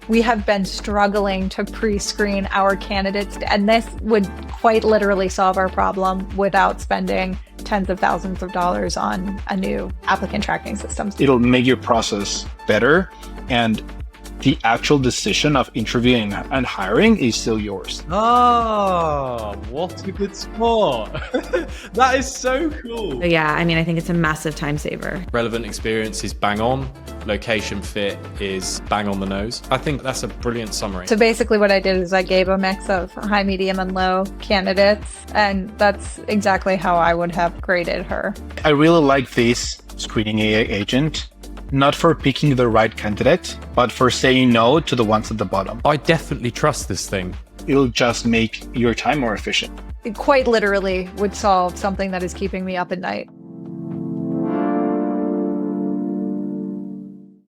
We have been struggling to pre-screen our candidates, and this would quite literally solve our problem without spending tens of thousands of dollars on a new applicant tracking system. It'll make your process better, and the actual decision of interviewing and hiring is still yours. Ah, what a good spot. That is so cool. So yeah, I mean, I think it's a massive time saver. Relevant experience is bang on. Location fit is bang on the nose. I think that's a brilliant summary. So basically what I did is I gave a mix of high, medium, and low candidates, and that's exactly how I would have graded her. I really like this screening AI agent, not for picking the right candidate, but for saying no to the ones at the bottom. I definitely trust this thing. It'll just make your time more efficient. It quite literally would solve something that is keeping me up at night.